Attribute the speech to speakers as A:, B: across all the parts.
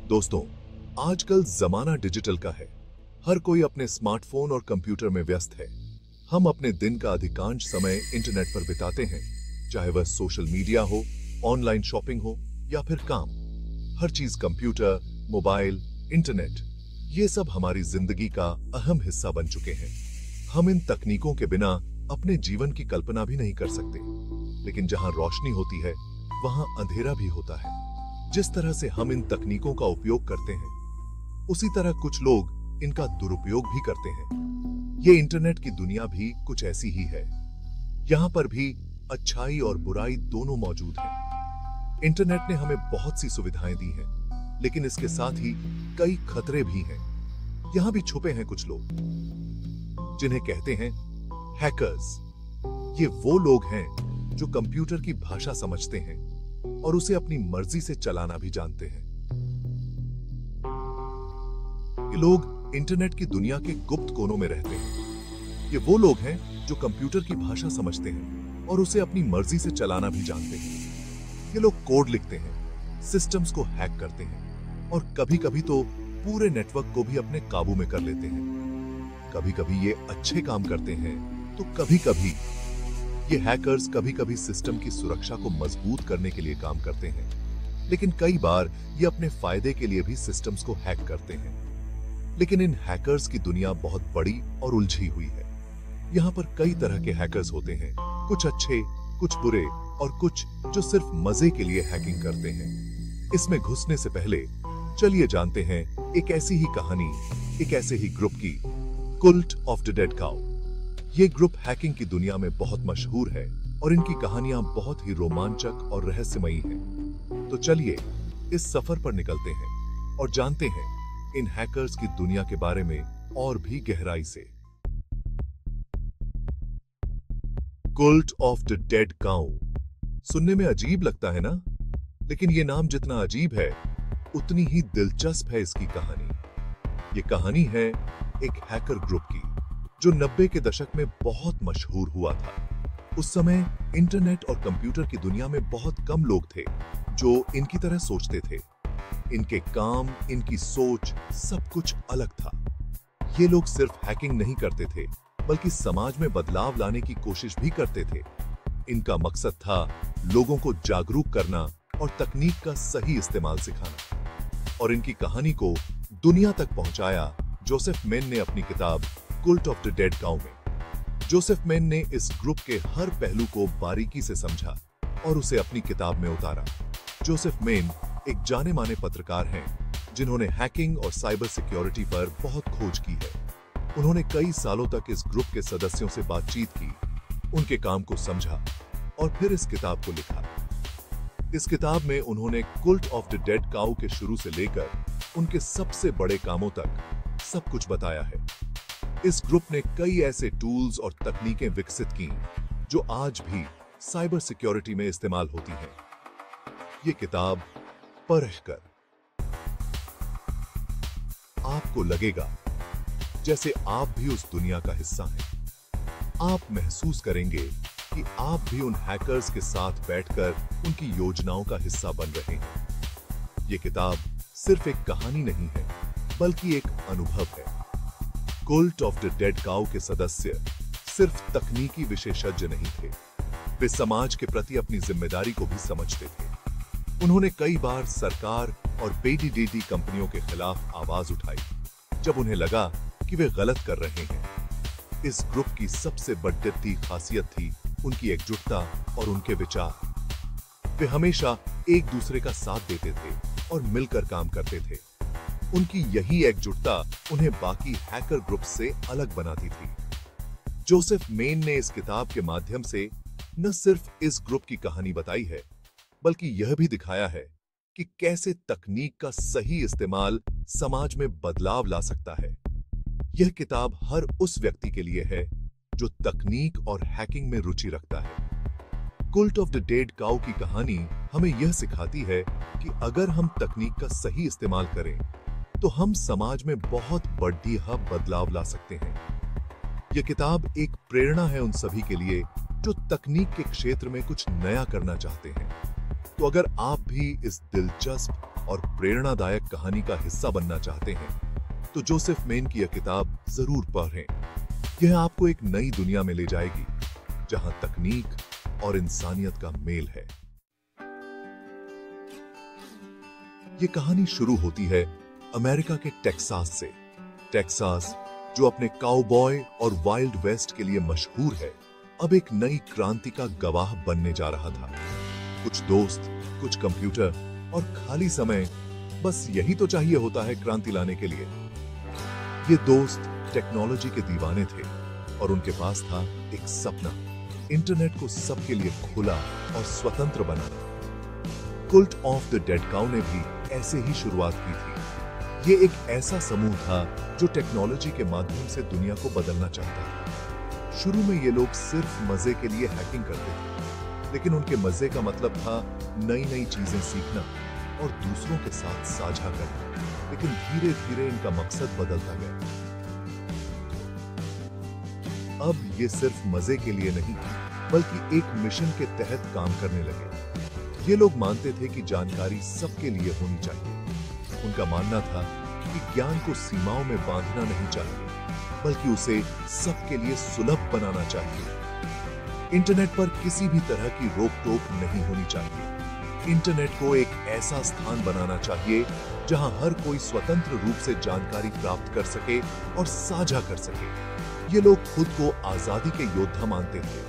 A: दोस्तों, आजकल जमाना डिजिटल का है। हर कोई अपने स्मार्टफोन और कंप्यूटर में व्यस्त है। हम अपने दिन का अधिकांश समय इंटरनेट पर बिताते हैं, चाहे वह सोशल मीडिया हो, ऑनलाइन शॉपिंग हो या फिर काम। हर चीज कंप्यूटर, मोबाइल, इंटरनेट, ये सब हमारी जिंदगी का अहम हिस्सा बन चुके हैं। हम इन तकनीकों के बिना अपने जीवन की कल्पना भी नहीं कर सकते। लेकिन जहां रोशनी होती है, वहां अंधेरा भी होता है। जिस तरह से हम इन तकनीकों का उपयोग करते हैं, उसी तरह कुछ लोग इनका दुरुपयोग भी करते हैं। ये इंटरनेट की दुनिया भी कुछ ऐसी ही है। यहां पर भी अच्छाई और बुराई दोनों मौजूद हैं। इंटरनेट ने हमें बहुत सी सुविधाएं दी हैं, लेकिन इसके साथ ही कई खतरे भी हैं। यहां भी छुपे हैं कुछ लोग, जिन्हें कहते हैं हैकर्स। ये वो लोग हैं जो कंप्यूटर की भाषा समझते हैं और उसे अपनी मर्जी से चलाना भी जानते हैं। ये लोग इंटरनेट की दुनिया के गुप्त कोनों में रहते हैं। ये वो लोग हैं जो कंप्यूटर की भाषा समझते हैं और उसे अपनी मर्जी से चलाना भी जानते हैं। ये लोग कोड लिखते हैं, सिस्टम्स को हैक करते हैं और कभी-कभी तो पूरे नेटवर्क को भी अपने काबू में कर लेते हैं। कभी-कभी ये अच्छे काम करते हैं, तो कभी-कभी ये हैकर्स कभी-कभी सिस्टम की सुरक्षा को मजबूत करने के लिए काम करते हैं। लेकिन कई बार ये अपने फायदे के लिए भी सिस्टम्स को हैक करते हैं। लेकिन इन हैकर्स की दुनिया बहुत बड़ी और उलझी हुई है। यहाँ पर कई तरह के हैकर्स होते हैं, कुछ अच्छे, कुछ बुरे और कुछ जो सिर्फ मजे के लिए हैकिंग करते हैं। इसमें घुसने से पहले चलिए जानते हैं एक ऐसी ही कहानी, एक ऐसे ही ग्रुप की, कुल्ट ऑफ द डेड काउ। ये ग्रुप हैकिंग की दुनिया में बहुत मशहूर है और इनकी कहानियां बहुत ही रोमांचक और रहस्यमयी हैं। तो चलिए इस सफर पर निकलते हैं और जानते हैं इन हैकर्स की दुनिया के बारे में और भी गहराई से। कुल्ट ऑफ द डेड काउ सुनने में अजीब लगता है ना? लेकिन ये नाम जितना अजीब है, उतनी ही दिलचस्प है इसकी कहानी। ये कहानी है एक हैकर ग्रुप की, जो 90 के दशक में बहुत मशहूर हुआ था। उस समय इंटरनेट और कंप्यूटर की दुनिया में बहुत कम लोग थे जो इनकी तरह सोचते थे। इनके काम, इनकी सोच, सब कुछ अलग था। ये लोग सिर्फ हैकिंग नहीं करते थे, बल्कि समाज में बदलाव लाने की कोशिश भी करते थे। इनका मकसद था लोगों को जागरूक करना और तकनीक का सही इस्तेमाल सिखाना। और इनकी कहानी को दुनिया तक पहुंचाया जोसेफ मेन ने अपनी किताब कुल्ट ऑफ द डेड काउ में। जोसेफ मेन ने इस ग्रुप के हर पहलू को बारीकी से समझा और उसे अपनी किताब में उतारा। जोसेफ मेन एक जाने माने पत्रकार हैं, जिन्होंने हैकिंग और साइबर सिक्योरिटी पर बहुत खोज की है। उन्होंने कई सालों तक इस ग्रुप के सदस्यों से बातचीत की, उनके काम को समझा और फिर इस किताब को लिखा। इस किताब में उन्होंने कुल्ट ऑफ द डेड काउ के शुरू से लेकर उनके सबसे बड़े कामों तक सब कुछ बताया है। इस ग्रुप ने कई ऐसे टूल्स और तकनीकें विकसित की जो आज भी साइबर सिक्योरिटी में इस्तेमाल होती हैं। ये किताब पढ़कर आपको लगेगा जैसे आप भी उस दुनिया का हिस्सा हैं। आप महसूस करेंगे कि आप भी उन हैकर्स के साथ बैठकर उनकी योजनाओं का हिस्सा बन रहे हैं। ये किताब सिर्फ एक कहानी नहीं है, बल्कि एक अनुभव है। कुल्ट ऑफ द डेड काउ के सदस्य सिर्फ तकनीकी विशेषज्ञ नहीं थे, वे समाज के प्रति अपनी जिम्मेदारी को भी समझते थे। उन्होंने कई बार सरकार और बेटी डेटी कंपनियों के खिलाफ आवाज उठाई, जब उन्हें लगा कि वे गलत कर रहे हैं। इस ग्रुप की सबसे बढ़ती खासियत थी उनकी एकजुटता और उनके विचार। वे हमेशा एक दूसरे का साथ देते थे और मिलकर काम करते थे। उनकी यही एकजुटता उन्हें बाकी हैकर ग्रुप से अलग बनाती थी। जोसेफ मेन ने इस किताब के माध्यम से न सिर्फ इस ग्रुप की कहानी बताई है, बल्कि यह भी दिखाया है कि कैसे तकनीक का सही इस्तेमाल समाज में बदलाव ला सकता है। यह किताब हर उस व्यक्ति के लिए है जो तकनीक और हैकिंग में रुचि रखता है। कुल्ट ऑफ द डेड काउ की कहानी हमें यह सिखाती है कि अगर हम तकनीक का सही इस्तेमाल करें, तो हम समाज में बहुत बढ़िया बदलाव ला सकते हैं। यह किताब एक प्रेरणा है उन सभी के लिए जो तकनीक के क्षेत्र में कुछ नया करना चाहते हैं। तो अगर आप भी इस दिलचस्प और प्रेरणादायक कहानी का हिस्सा बनना चाहते हैं तो जोसेफ मेन की यह किताब जरूर पढ़ें। यह आपको एक नई दुनिया में ले जाएगी जहां तकनीक और इंसानियत का मेल है। यह कहानी शुरू होती है अमेरिका के टेक्सास से। टेक्सास, जो अपने काउबॉय और वाइल्ड वेस्ट के लिए मशहूर है, अब एक नई क्रांति का गवाह बनने जा रहा था। कुछ दोस्त, कुछ कंप्यूटर और खाली समय, बस यही तो चाहिए होता है क्रांति लाने के लिए। ये दोस्त टेक्नोलॉजी के दीवाने थे और उनके पास था एक सपना, इंटरनेट को सबके लिए खुला और स्वतंत्र बनाना। कुल्ट ऑफ द डेड काउ ने भी ऐसे ही शुरुआत की थी। ये एक ऐसा समूह था जो टेक्नोलॉजी के माध्यम से दुनिया को बदलना चाहता था। शुरू में ये लोग सिर्फ मजे के लिए हैकिंग करते थे, लेकिन उनके मजे का मतलब था नई नई चीजें सीखना और दूसरों के साथ साझा करना। लेकिन धीरे धीरे इनका मकसद बदलता गया। अब ये सिर्फ मजे के लिए नहीं, बल्कि एक मिशन के तहत काम करने लगे। ये लोग मानते थे कि जानकारी सबके लिए होनी चाहिए। उनका मानना था कि ज्ञान को सीमाओं में बांधना नहीं चाहिए, बल्कि उसे सबके लिए सुलभ बनाना चाहिए। इंटरनेट पर किसी भी तरह की रोक टोक नहीं होनी चाहिए। इंटरनेट को एक ऐसा स्थान बनाना चाहिए जहां हर कोई स्वतंत्र रूप से जानकारी प्राप्त कर सके और साझा कर सके। ये लोग खुद को आजादी के योद्धा मानते थे,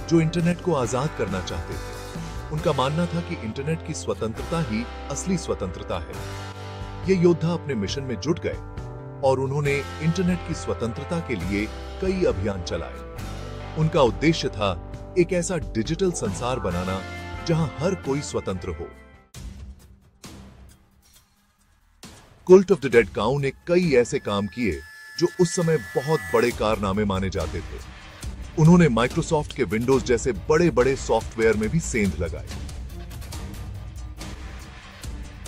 A: जो इंटरनेट को आजाद करना चाहते थे। उनका मानना था कि इंटरनेट की स्वतंत्रता ही असली स्वतंत्रता है। ये योद्धा अपने मिशन में जुट गए और उन्होंने इंटरनेट की स्वतंत्रता के लिए कई अभियान चलाए। उनका उद्देश्य था एक ऐसा डिजिटल संसार बनाना जहां हर कोई स्वतंत्र हो। कुल्ट ऑफ द डेड काउ ने कई ऐसे काम किए जो उस समय बहुत बड़े कारनामे माने जाते थे। उन्होंने माइक्रोसॉफ्ट के विंडोज जैसे बड़े बड़े सॉफ्टवेयर में भी सेंध लगाई।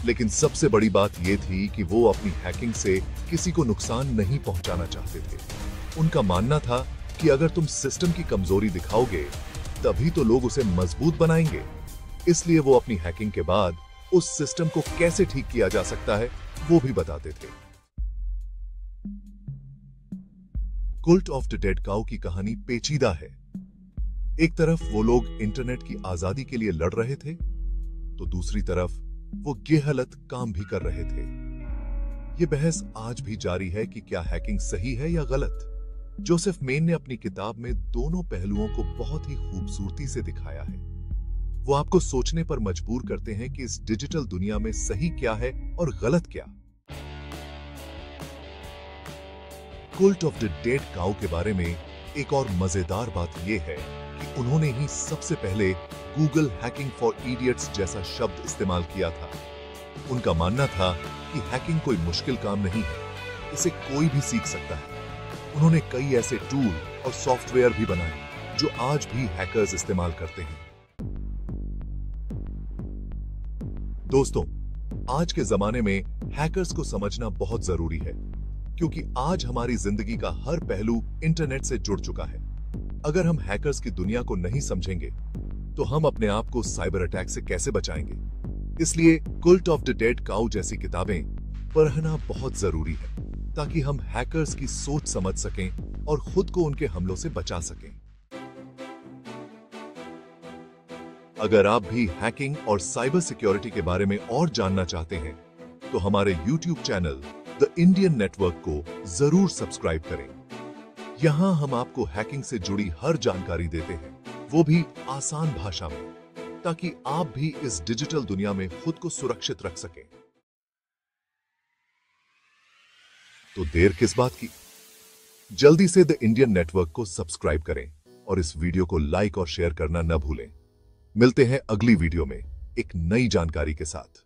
A: लेकिन सबसे बड़ी बात यह थी कि वो अपनी हैकिंग से किसी को नुकसान नहीं पहुंचाना चाहते थे। उनका मानना था कि अगर तुम सिस्टम की कमजोरी दिखाओगे, तभी तो लोग उसे मजबूत बनाएंगे। इसलिए वो अपनी हैकिंग के बाद उस सिस्टम को कैसे ठीक किया जा सकता है, वो भी बताते थे। कुल्ट ऑफ द डेड काउ की कहानी पेचीदा है। एक तरफ वो लोग इंटरनेट की आजादी के लिए लड़ रहे थे, तो दूसरी तरफ वो गेहलत काम भी कर रहे थे। ये बहस आज भी जारी है कि क्या हैकिंग सही है या गलत। जोसेफ मेन ने अपनी किताब में दोनों पहलुओं को बहुत ही खूबसूरती से दिखाया है। वो आपको सोचने पर मजबूर करते हैं कि इस डिजिटल दुनिया में सही क्या है और गलत क्या। कुल्ट ऑफ द डेड काउ के बारे में एक और मजेदार बात यह है कि उन्होंने ही सबसे पहले गूगल हैकिंग फॉर इडियट्स जैसा शब्द इस्तेमाल किया था। उनका मानना था कि हैकिंग कोई मुश्किल काम नहीं है, इसे कोई भी सीख सकता है। उन्होंने कई ऐसे टूल और सॉफ्टवेयर भी बनाए जो आज भी हैकर्स इस्तेमाल करते हैं। दोस्तों, आज के जमाने में हैकर्स को समझना बहुत जरूरी है, क्योंकि आज हमारी जिंदगी का हर पहलू इंटरनेट से जुड़ चुका है। अगर हम हैकर्स की दुनिया को नहीं समझेंगे, तो हम अपने आप को साइबर अटैक से कैसे बचाएंगे। इसलिए कुल्ट ऑफ द डेड काउ जैसी किताबें पढ़ना बहुत जरूरी है, ताकि हम हैकर्स की सोच समझ सकें और खुद को उनके हमलों से बचा सकें। अगर आप भी हैकिंग और साइबर सिक्योरिटी के बारे में और जानना चाहते हैं, तो हमारे YouTube channel the Indian network को जरूर सब्सक्राइब करें। यहां हम आपको हैकिंग से जुड़ी हर जानकारी देते हैं, वो भी आसान भाषा में, ताकि आप भी इस डिजिटल दुनिया में खुद को सुरक्षित रख सकें। तो देर किस बात की? जल्दी से द इंडियन नेटवर्क को सब्सक्राइब करें और इस वीडियो को लाइक और शेयर करना न भूलें। मिलते हैं अगली वीडियो में एक नई जानकारी के साथ।